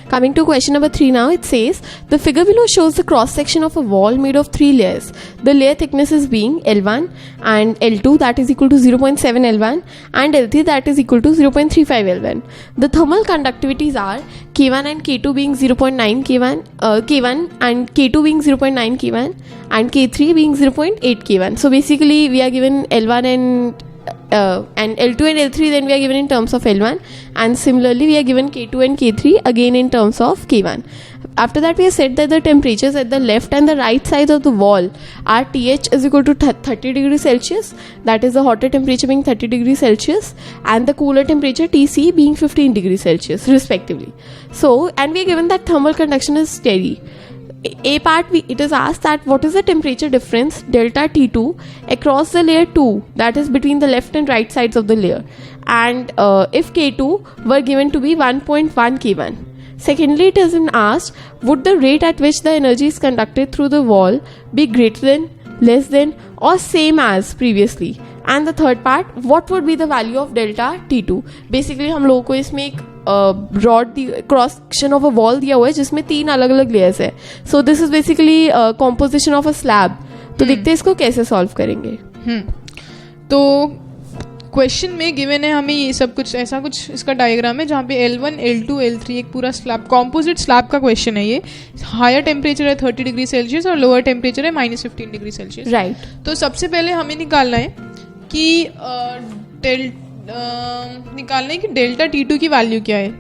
Coming to question number 3 now, it says the figure below shows the cross section of a wall made of 3 layers. The layer thicknesses being L1 and L2 that is equal to 0.7 L1 and L3 that is equal to 0.35 L1. The thermal conductivities are K1 and K2 being 0.9 K1 and K2 being 0.9 K1 and K3 being 0.8 K1. So basically we are given L1 and L2 and L3, then we are given in terms of L1, and similarly we are given K2 and K3 again in terms of K1. After that we have said that the temperatures at the left and the right sides of the wall are TH is equal to 30 degrees Celsius, that is the hotter temperature being 30 degrees Celsius and the cooler temperature TC being 15 degrees Celsius respectively. So, and we are given that thermal conduction is steady. A part it is asked that what is the temperature difference delta T2 across the layer 2, that is between the left and right sides of the layer, and if K2 were given to be 1.1 K1. Secondly, it is asked would the rate at which the energy is conducted through the wall be greater than, less than or same as previously, and the third part what would be the value of delta T2. Basically हम लोगों को इसमें एक broad cross section of a wall दिया हुआ है जिसमें 3 अलग अलग लेयर्स है. So this is basically composition of a slab. तो देखते हैं इसको कैसे सॉल्व करेंगे. तो क्वेश्चन में गिवन है हमें ये सब कुछ ऐसा कुछ इसका डायग्राम है जहाँ पे L1, L2, L3 एक पूरा स्लैब कॉम्पोजिट स्लैब का क्वेश्चन है. ये हायर टेम्परेचर है 30 डिग्री सेल्सियस और लोअर टेम्परेचर है -15 डिग्री सेल्सियस. राइट. तो सबसे पहले हमें निकालना है कि डेल्टा T2 की वैल्यू क्या है.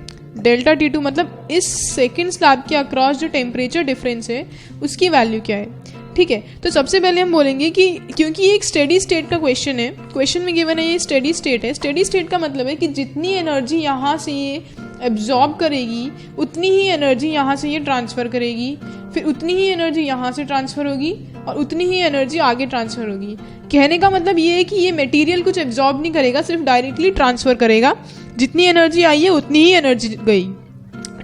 डेल्टा T2 मतलब इस सेकंड स्लैब के अक्रॉस जो टेम्परेचर डिफरेंस है उसकी वैल्यू क्या है. ठीक है. तो सबसे पहले हम बोलेंगे कि क्योंकि ये एक स्टेडी स्टेट का क्वेश्चन है, क्वेश्चन में गिवन है ये स्टेडी स्टेट है. स्टेडी स्टेट का मतलब है कि जितनी एनर्जी यहाँ से ये एब्जॉर्ब करेगी उतनी ही एनर्जी यहाँ से ये ट्रांसफ़र करेगी, फिर उतनी ही एनर्जी यहाँ से ट्रांसफ़र होगी और उतनी ही एनर्जी आगे ट्रांसफ़र होगी. कहने का मतलब ये है कि ये मटेरियल कुछ एब्जॉर्ब नहीं करेगा, सिर्फ डायरेक्टली ट्रांसफ़र करेगा. जितनी एनर्जी आई है उतनी ही एनर्जी गई.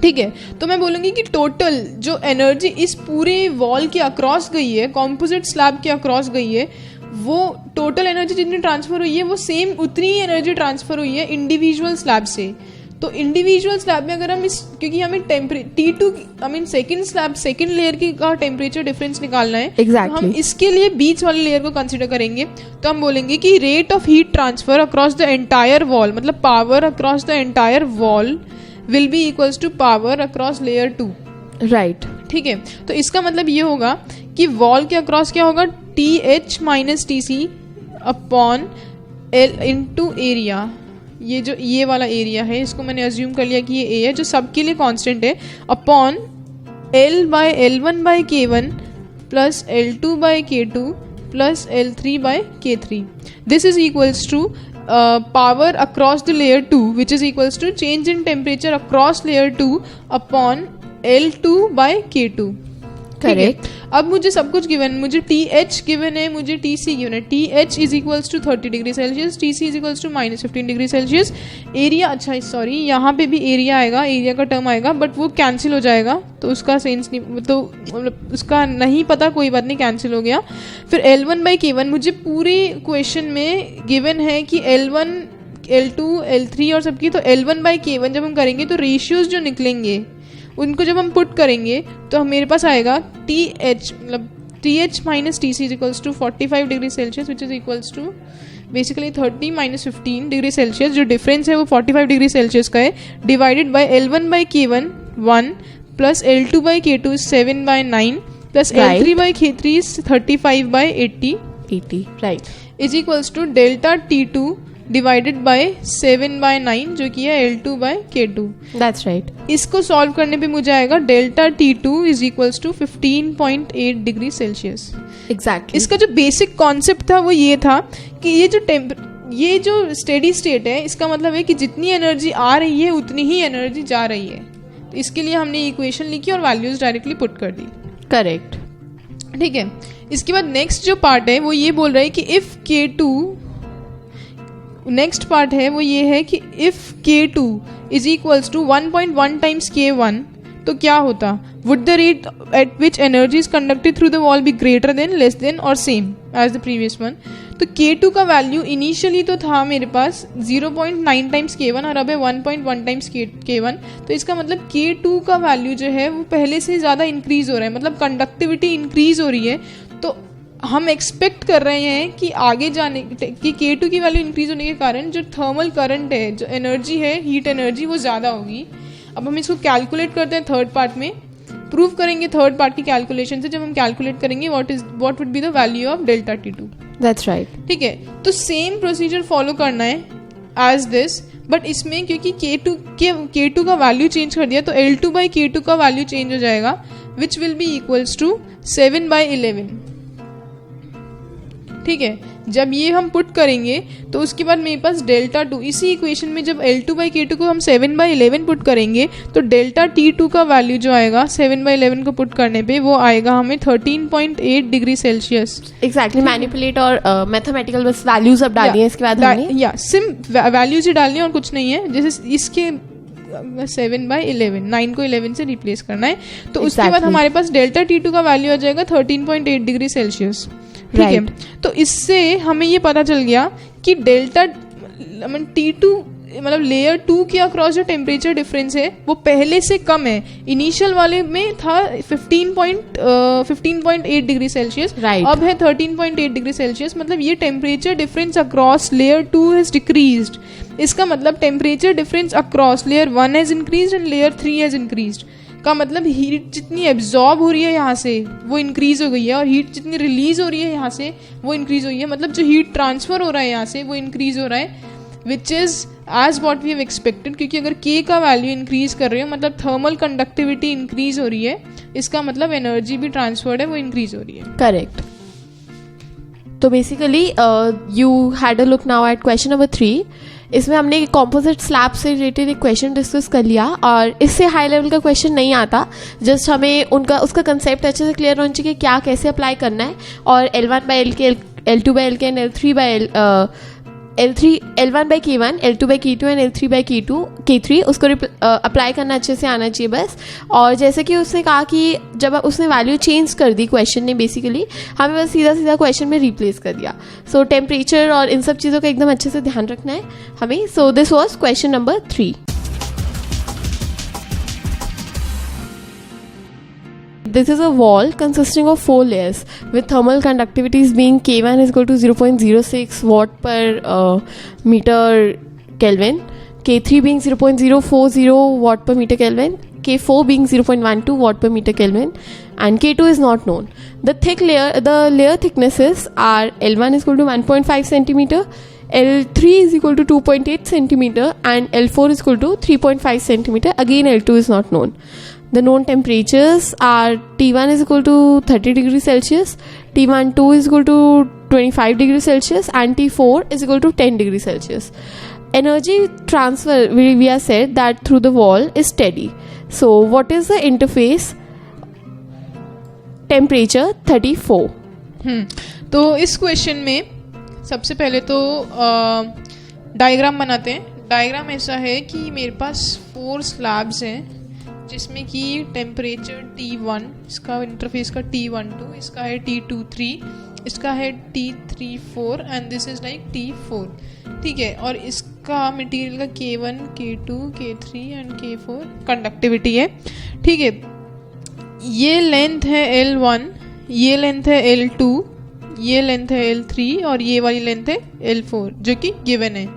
ठीक है. तो मैं बोलूँगी कि टोटल जो एनर्जी इस पूरे वॉल के अक्रॉस गई है, कॉम्पोजिट स्लैब के अक्रॉस गई है, वो टोटल एनर्जी जितनी ट्रांसफ़र हुई है वो सेम उतनी ही एनर्जी ट्रांसफ़र हुई है इंडिविजुअल स्लैब से. तो इंडिविजुअल स्लैब में अगर हम इस क्योंकि हमें T2 second slab second layer की का टेम्परेचर डिफरेंस निकालना है. Exactly. तो हम इसके लिए बीच वाले लेयर को कंसीडर करेंगे. तो हम बोलेंगे कि rate of heat transfer across the entire wall, मतलब power across the entire wall will be equals to power across layer 2. Right. ठीक है. तो इसका मतलब ये होगा कि वॉल के अक्रॉस क्या होगा, TH minus TC upon L into area. ये जो ये वाला एरिया है इसको मैंने अज्यूम कर लिया कि ये ए है जो सबके लिए कांस्टेंट है, upon L by L1 by K1 plus L2 by K2 plus L3 by K3. This is equals to power across the layer 2 which is equals to change in temperature across layer 2 upon L2 by K2. Correct. अब मुझे सब कुछ given, मुझे TH given है, मुझे TC given है. TH is equals to 30 degree Celsius, TC is equals to -15 degree Celsius. Area, अच्छा sorry यहाँ पे भी एरिया आएगा, एरिया का टर्म आएगा बट वो कैंसिल हो जाएगा तो उसका सेंस नहीं, तो मतलब उसका नहीं पता, कोई बात नहीं, कैंसिल हो गया. फिर L1 बाई K1 मुझे पूरे क्वेश्चन में गिवन है कि L1, L2, L3 और सबकी. तो L1 बाई K1 जब हम करेंगे तो रेशियोज जो निकलेंगे उनको जब हम पुट करेंगे तो मेरे पास आएगा TH मतलब TH minus TC is equals to 45 degree Celsius which is equals to basically 30 minus 15 degree Celsius. जो डिफरेंस है वो 45 डिग्री सेल्सियस का है, divided by L1 by K1 1 plus L2 by K2 7 by 9 plus L3 by K3 is 35 by 80 right is equals to delta T2 divided by 7 by 9 जो कि है L2 by K2. That's right. इसको solve करने पे मुझे आएगा delta T2 is equals to 15.8 degree Celsius. Exactly. इसका जो बेसिक कॉन्सेप्ट था वो ये था कि ये जो स्टेडी स्टेट है इसका मतलब है कि जितनी एनर्जी आ रही है उतनी ही एनर्जी जा रही है. तो इसके लिए हमने इक्वेशन लिखी और वैल्यूज डायरेक्टली पुट कर दी. करेक्ट. ठीक है. इसके बाद नेक्स्ट जो पार्ट है वो ये बोल रहा है कि इफ K2, नेक्स्ट पार्ट है वो ये है कि if K2 is equals to 1.1 times K1 तो क्या होता, would the rate at which energy is conducted through the wall be greater than, less than और same as the previous one. तो K2 का वैल्यू इनिशियली तो था मेरे पास 0.9 times K1 और अब है 1.1 टाइम्स K1. तो इसका मतलब K2 का वैल्यू जो है वो पहले से ज़्यादा इंक्रीज हो रहा है, मतलब कंडक्टिविटी इंक्रीज हो रही है. तो हम एक्सपेक्ट कर रहे हैं कि आगे जाने कि K2 की वैल्यू इंक्रीज होने के कारण जो थर्मल करंट है, जो एनर्जी है, हीट एनर्जी, वो ज़्यादा होगी. अब हम इसको कैलकुलेट करते हैं थर्ड पार्ट में, प्रूव करेंगे थर्ड पार्ट की कैलकुलेशन से. जब हम कैलकुलेट करेंगे what would be the value of delta T2. That's right. ठीक है, तो सेम प्रोसीजर फॉलो करना है एज दिस, बट इसमें क्योंकि K2 का वैल्यू चेंज कर दिया तो L2/K2 का वैल्यू चेंज हो जाएगा, which will be equals to 7/11. ठीक है, जब ये हम पुट करेंगे तो उसके बाद मेरे पास डेल्टा 2, इसी इक्वेशन में जब L2/K2 को हम 7/11 पुट करेंगे तो डेल्टा T2 का वैल्यू जो आएगा 7/11 को पुट करने पे वो आएगा हमें 13.8 डिग्री सेल्सियस. एग्जैक्टली. मैनिपुलेट और मैथमेटिकल बस वैल्यूज अब डाली है इसके बाद हमने. या सिम वैल्यूज ही डालनी है और कुछ नहीं है. जैसे इसके 7/11, 9 को 11 से रिप्लेस करना है. तो उसके बाद हमारे पास डेल्टा T2 का वैल्यू आ जाएगा 13.8 डिग्री सेल्सियस. ठीक है, तो इससे हमें ये पता चल गया कि डेल्टा T2 मतलब लेयर 2 के अक्रॉस जो टेम्परेचर डिफरेंस है वो पहले से कम है. इनिशियल वाले में था 15.8 डिग्री सेल्सियस, अब है 13.8 डिग्री सेल्सियस. मतलब ये temperature difference across layer 2 has decreased. इसका मतलब temperature difference across layer 1 has increased and layer 3 has increased. का मतलब हीट जितनी एब्जॉर्ब हो रही है यहाँ से वो इंक्रीज हो गई है और हीट जितनी रिलीज हो रही है यहाँ से वो इंक्रीज हो गई है. मतलब जो हीट ट्रांसफर हो रहा है यहाँ से वो इंक्रीज हो रहा है, which is as what we have expected. क्योंकि अगर K का वैल्यू इंक्रीज कर रहे हो मतलब थर्मल कंडक्टिविटी इंक्रीज हो रही है, इसका मतलब एनर्जी भी ट्रांसफर्ड है, वो इंक्रीज हो रही है. करेक्ट. तो basically you had a look now at question number 3. इसमें हमने कॉम्पोजिट स्लैब से रिलेटेड एक क्वेश्चन डिस्कस कर लिया और इससे हाई लेवल का क्वेश्चन नहीं आता. जस्ट हमें उसका कंसेप्ट अच्छे से क्लियर होना चाहिए कि क्या कैसे अप्लाई करना है. और L1/L L2/L and L1/K1, L2/K2 and L3/K3 उसको अप्लाई करना अच्छे से आना चाहिए बस. और जैसे कि उसने कहा कि जब उसने वैल्यू चेंज कर दी क्वेश्चन ने, बेसिकली हमें बस सीधा सीधा क्वेश्चन में रिप्लेस कर दिया. सो टेम्परेचर और इन सब चीज़ों का एकदम अच्छे से ध्यान रखना है हमें. So this was question number 3. This is a wall consisting of 4 layers with thermal conductivities being K1 is equal to 0.06 watt per meter Kelvin, K3 being 0.040 watt per meter Kelvin, K4 being 0.12 watt per meter Kelvin, and K2 is not known. The layer thicknesses are L1 is equal to 1.5 centimeter, L3 is equal to 2.8 centimeter, and L4 is equal to 3.5 centimeter. Again, L2 is not known. The known temperatures are T1 is equal to 30 degrees Celsius, T12 is equal to 25 degrees Celsius, and T4 is equal to 10 degrees Celsius. Energy transfer, we have said that through the wall is steady. So what is the interface? Temperature 34. तो इस question में सबसे पहले तो diagram बनाते हैं. Diagram ऐसा है कि मेरे पास 4 स्लैब्स हैं जिसमें कि टेम्परेचर T1, इसका इंटरफेस का T12, इसका है T23, इसका है T34 and this is like T4. ठीक है, और इसका मटेरियल का K1, K2, K3 and K4 conductivity है. ठीक है, ये लेंथ है L1, ये लेंथ है L2, ये लेंथ है L3 और ये वाली लेंथ है L4 जो कि गिवन है.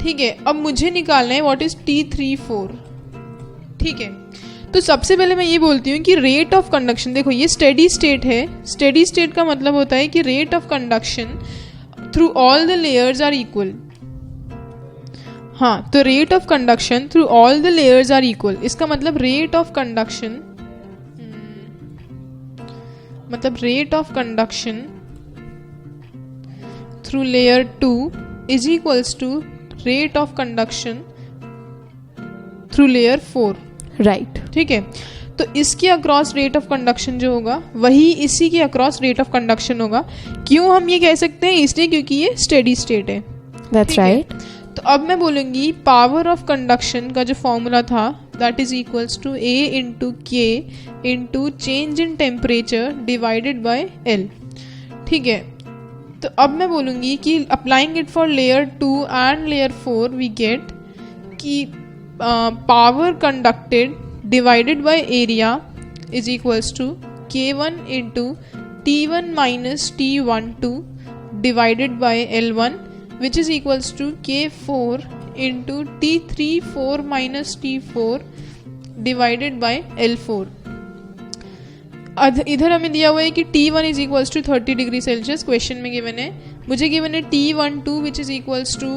ठीक है, अब मुझे निकालना है व्हाट इज T34. ठीक है, तो सबसे पहले मैं ये बोलती हूँ कि रेट ऑफ कंडक्शन, देखो ये स्टेडी स्टेट है. स्टेडी स्टेट का मतलब होता है कि rate of conduction through all the layers are equal. हाँ, तो rate of conduction through all the layers are equal. इसका मतलब rate of conduction through layer 2 is equals to rate of conduction through layer 4. Right. ठीक है, तो इसके across rate of conduction जो होगा वही इसी के अक्रॉस रेट ऑफ कंडक्शन होगा. क्यों हम ये कह सकते हैं? इसलिए क्योंकि ये स्टेडी स्टेट है. That's right. तो अब मैं बोलूँगी पावर ऑफ कंडक्शन का जो फॉर्मूला था that is equals to A into K into change in temperature divided by L. ठीक है, तो अब मैं बोलूँगी कि applying it for layer 2 and layer 4 we get कि power conducted divided by area is equals to K1 into T1 minus T12 divided by L1 which is equals to K4 into T34 minus T4 divided by L4. इधर हमें दिया हुआ है कि T1 is equals to 30 degree Celsius, question में given है. मुझे given है T12 which is equals to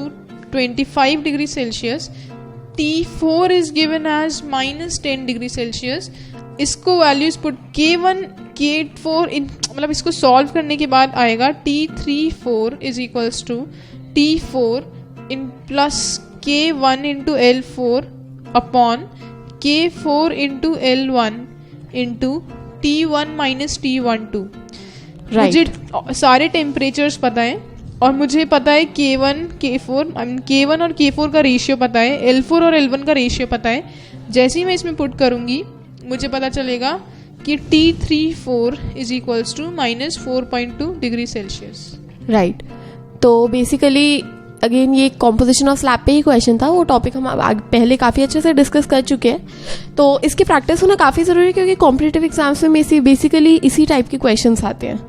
25 degree Celsius. T4 is given as minus 10 degree Celsius. इसको वैल्यूज पुट K1 K4 मतलब इसको सॉल्व करने के बाद आएगा T34 is equals to T4 in plus K1 into L4 upon K4 into L1 into T1 minus T12. मुझे सारे temperatures पता है और मुझे पता है K1 और K4 का रेशियो पता है, L4 और L1 का रेशियो पता है. जैसे ही मैं इसमें पुट करूँगी मुझे पता चलेगा कि T34 is equals to minus 4.2 degree Celsius. Right, तो बेसिकली अगेन ये कॉम्पोजिशन ऑफ स्लैब पे ही क्वेश्चन था. वो टॉपिक हम पहले काफ़ी अच्छे से डिस्कस कर चुके हैं, तो इसकी प्रैक्टिस होना काफ़ी ज़रूरी है क्योंकि कॉम्पिटिटिव एग्जाम्स में बेसिकली इसी टाइप के क्वेश्चन आते हैं.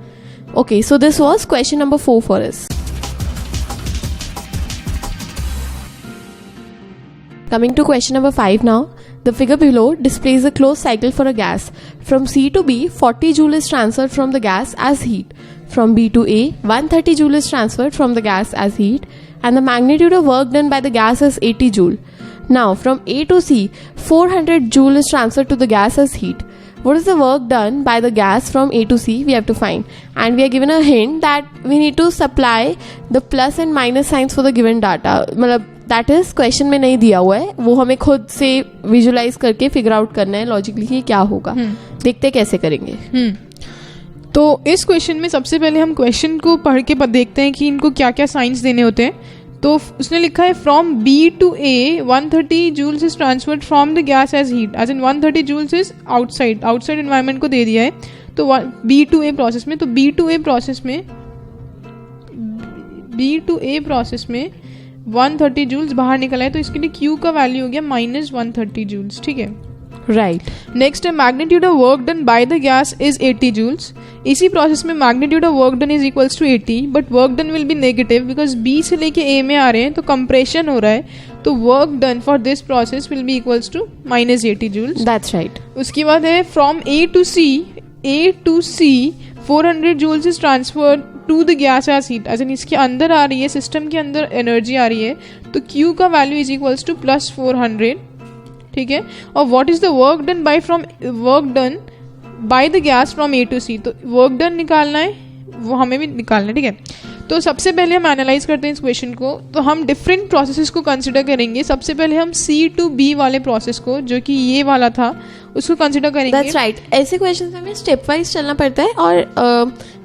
Okay, so this was question number 4 for us. Coming to question number 5 now. The figure below displays a closed cycle for a gas. From C to B, 40 joule is transferred from the gas as heat. From B to A, 130 joule is transferred from the gas as heat. And the magnitude of work done by the gas is 80 joule. Now, from A to C, 400 joule is transferred to the gas as heat. What is the work done by the gas from A to C? We have to find. And we are given a hint that we need to supply the plus and minus signs for the given data. मतलब that is question में नहीं दिया हुआ है, वो हमें खुद से विजुलाइज करके फिगर आउट करना है लॉजिकली कि क्या होगा. देखते कैसे करेंगे. तो इस क्वेश्चन में सबसे पहले हम क्वेश्चन को पढ़ के देखते हैं कि इनको क्या क्या साइंस देने होते हैं. तो उसने लिखा है from B to A 130 joules is transferred from the gas as heat, as in 130 joules is outside environment को दे दिया है. तो B टू A प्रोसेस में, तो B टू A प्रोसेस में 130 जूल्स बाहर निकला है, तो इसके लिए Q का वैल्यू हो गया माइनस 130 जूल्स. ठीक है, राइट. नेक्स्ट है magnitude of work done by the gas is 80 joules. इसी प्रोसेस में magnitude of work done is equals to 80, but work done will be negative because B से लेके A में आ रहे हैं, तो कंप्रेशन हो रहा है, तो work done for this process will be equals to minus 80 joules. That's right. उसके बाद है from A to C 400 joules is transferred to the gas as heat, as in इसके अंदर आ रही है, सिस्टम के अंदर एनर्जी आ रही है, तो Q का value is equals to plus 400. ठीक है, और what is the work done by the gas from A to C, तो वर्क डन निकालना है, वो हमें भी निकालना है. ठीक है, तो सबसे पहले हम एनालाइज करते हैं इस क्वेश्चन को. तो हम डिफरेंट प्रोसेसेस को कंसिडर करेंगे. सबसे पहले हम C टू B वाले प्रोसेस को, जो कि ये वाला था, उसको कंसिडर करेंगे. That's right. ऐसे क्वेश्चन में हमें स्टेप वाइज चलना पड़ता है और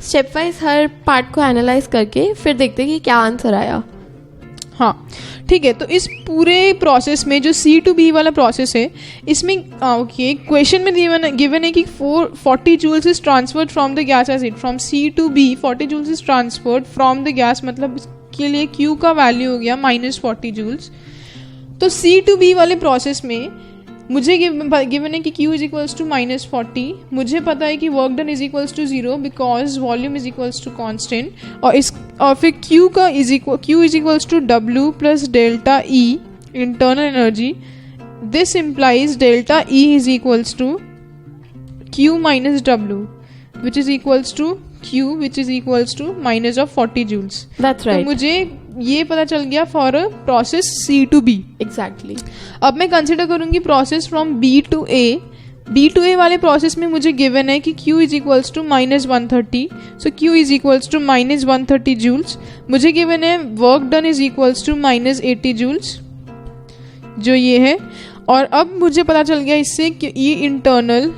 स्टेप वाइज हर पार्ट को एनालाइज करके फिर देखते हैं कि क्या आंसर आया. हाँ, ठीक है. तो इस पूरे प्रोसेस में जो C टू B वाला प्रोसेस है, इसमें ओके क्वेश्चन में गिवन है कि 40 joules is transferred from the gas as heat. From C to B 40 joules is transferred from the gas, मतलब इसके लिए Q का वैल्यू हो गया माइनस 40 जूल्स. तो C टू B वाले प्रोसेस में मुझे गिवन है कि Q is equals to minus 40. मुझे पता है कि work done is equals to 0 because volume is equals to constant. और फिर Q is equals to W plus delta E internal energy. This implies delta E is equals to Q minus W which is equals to Q which is equals to minus of 40 joules. That's right. तो मुझे ये पता चल गया for a process C to B. Exactly. अब मैं consider करूंगी process from B to A. B to A वाले प्रोसेस में मुझे गिवन है कि Q is equals to minus 130. So Q is equals to minus 130 joules. मुझे गिवन है work done is equals to minus 80 joules, जो ये है. और अब मुझे पता चल गया इससे कि ये इंटरनल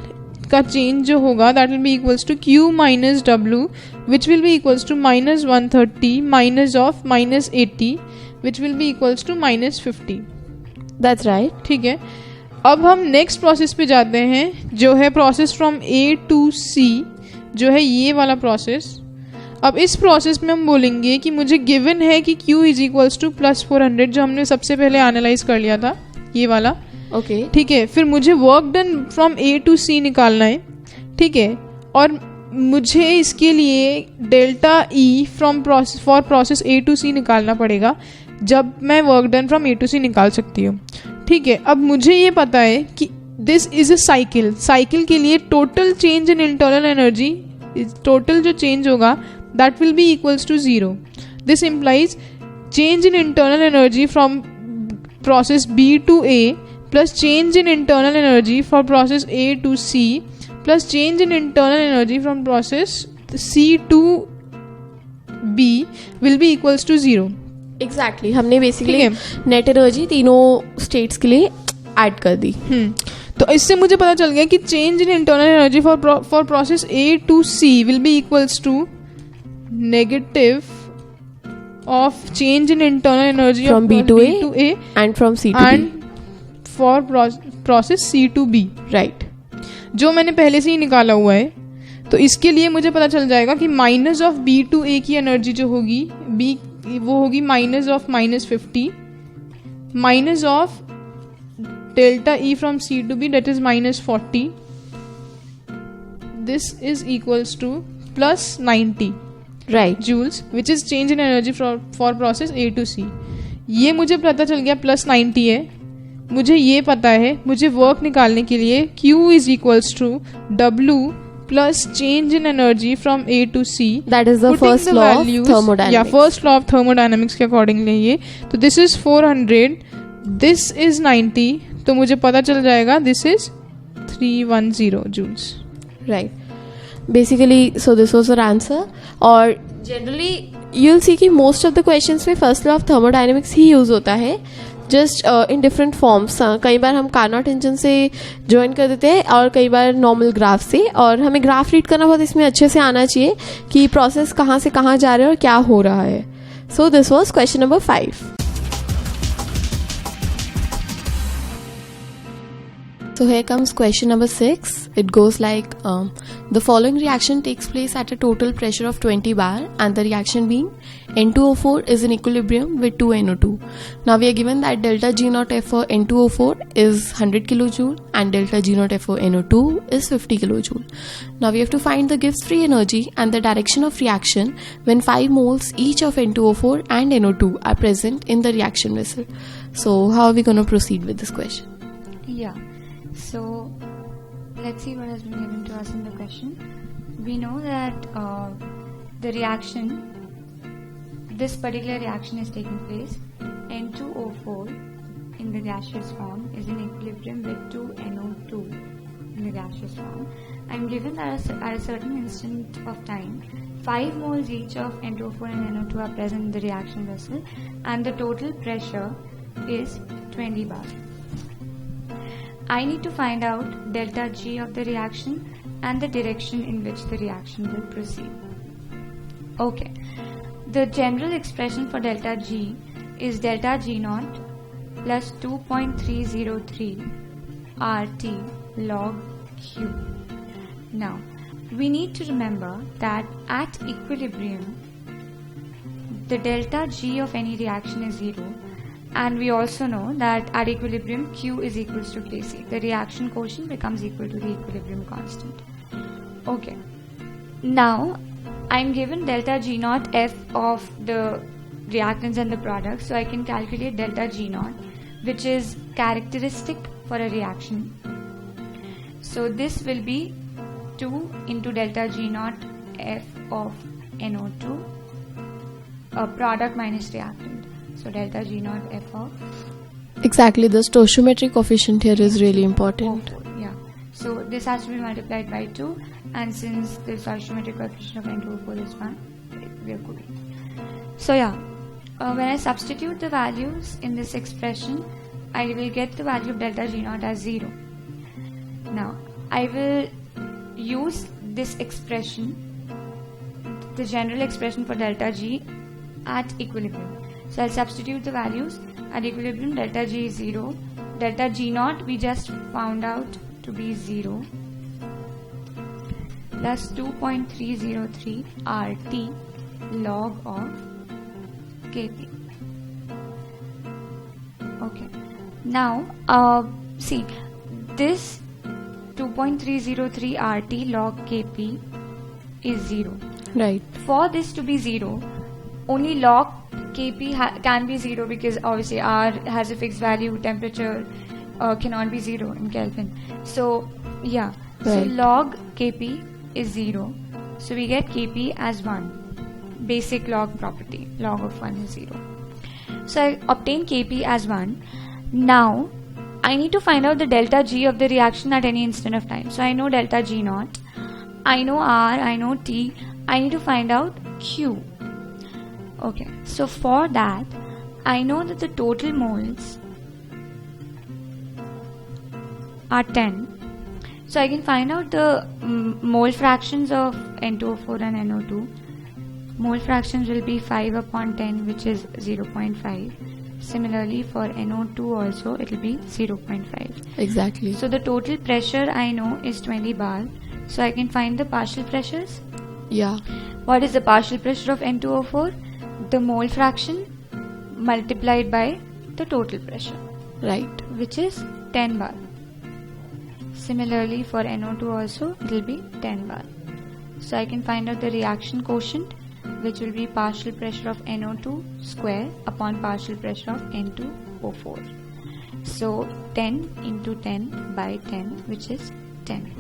का चेंज जो होगा that will be equals to Q minus W which will be equals to minus 130 minus of minus 80 which will be equals to minus 50. That's right. ठीक है, अब हम नेक्स्ट प्रोसेस पे जाते हैं जो है प्रोसेस फ्रॉम ए टू सी, जो है ये वाला प्रोसेस। अब इस प्रोसेस में हम बोलेंगे कि मुझे गिवन है कि Q इज इक्वल्स टू +400, जो हमने सबसे पहले एनालाइज कर लिया था, ये वाला। ओके ठीक है, फिर मुझे work done from A to C निकालना है। ठीक है, और मुझे इसके लिए delta E for process A to C निकालना पड़ेगा, जब मैं work done from A to C निकाल सकती हूँ। ठीक है, अब मुझे ये पता है कि this is a cycle. Cycle के लिए total change in internal energy, total जो चेंज होगा that will be equals to 0. This implies change in internal energy from process B to A plus change in internal energy for process A to C plus change in internal energy from process C to B will be equals to 0. Exactly हमने basically net energy तीनों states के लिए add कर दी। तो इससे मुझे पता चल गया कि change in internal energy for process A to C will be equals to negative of change in internal energy from of B to A and from C to and B for process C to B, right, जो मैंने पहले से ही निकाला हुआ है। तो इसके लिए मुझे पता चल जाएगा कि minus of B to A की एनर्जी जो होगी B, वो होगी minus of -50 minus of delta E from C to B, that is -40. This is equals to +90 right, joules, which is change in energy for process A to C. ये मुझे पता चल गया +90 है। मुझे ये पता है, मुझे वर्क निकालने के लिए Q is equals to W plus change in energy from A to C. that is the Putting first the law values- of thermodynamics. Yeah, first law of thermodynamics के अकॉर्डिंगली ये। तो this is 400, this is 90, तो मुझे पता चल जाएगा this is 310 joules. right, basically so this was our answer. और generally you'll see कि most of the questions में first law of thermodynamics he use होता है, जस्ट इन डिफरेंट फॉर्म्स। कई बार हम कार्नोट इंजन से ज्वाइन कर देते हैं और कई बार नॉर्मल ग्राफ से, और हमें ग्राफ रीड करना बहुत इसमें अच्छे से आना चाहिए कि प्रोसेस कहाँ से कहाँ जा रहा है और क्या हो रहा है। So this was question number 5. So here comes question number 6. It goes like, the following reaction takes place at a total pressure of 20 bar and the reaction being N2O4 is in equilibrium with 2NO2. Now we are given that delta G naught F for N2O4 is 100 kilojoule and delta G naught F for NO2 is 50 kilojoule. Now we have to find the Gibbs free energy and the direction of reaction when 5 moles each of N2O4 and NO2 are present in the reaction vessel. So how are we going to proceed with this question? Yeah. So let's see what has been given to us in the question. We know that the reaction, this particular reaction is taking place. N2O4 in the gaseous form is in equilibrium with 2NO2 in the gaseous form. I'm given that at a certain instant of time, 5 moles each of N2O4 and NO2 are present in the reaction vessel, and the total pressure is 20 bar. I need to find out delta G of the reaction and the direction in which the reaction will proceed. Okay, the general expression for delta G is delta G naught plus 2.303 RT log Q. Now, we need to remember that at equilibrium, the delta G of any reaction is 0. And we also know that at equilibrium Q is equals to Kc. The reaction quotient becomes equal to the equilibrium constant. Okay. Now, I'm given delta G naught F of the reactants and the products. So I can calculate delta G naught, which is characteristic for a reaction. So this will be 2 into delta G naught F of NO2, a product minus reactant. So delta G naught F of? Exactly, the stoichiometric coefficient here is really important. O4, yeah. So this has to be multiplied by 2, and since the stoichiometric coefficient of N2O4 is 1, we are good. So yeah, when I substitute the values in this expression, I will get the value of delta G naught as 0. Now, I will use this expression, the general expression for delta G at equilibrium. So I'll substitute the values. At equilibrium, delta G is 0, delta G naught we just found out to be 0 plus 2.303 RT log of Kp. Okay. Now, see, this 2.303 RT log Kp is 0. Right. For this to be 0, only log Kp can be 0 because obviously R has a fixed value, temperature cannot be 0 in Kelvin. So, yeah. So, Right. log Kp is 0. So, we get Kp as 1. Basic log property. Log of 1 is 0. So, I obtain Kp as 1. Now, I need to find out the delta G of the reaction at any instant of time. So, I know delta G naught. I know R, I know T. I need to find out Q. Okay, so for that, I know that the total moles are 10. So I can find out the mole fractions of N2O4 and NO2. Mole fractions will be 5 upon 10, which is 0.5. Similarly, for NO2 also, it will be 0.5. Exactly. So the total pressure I know is 20 bar. So I can find the partial pressures. Yeah. What is the partial pressure of N2O4? The mole fraction multiplied by the total pressure, Right. which is 10 bar. Similarly, for NO2 also, it will be 10 bar. So I can find out the reaction quotient, which will be partial pressure of NO2 square upon partial pressure of N2O4. So 10 into 10 by 10, which is 10.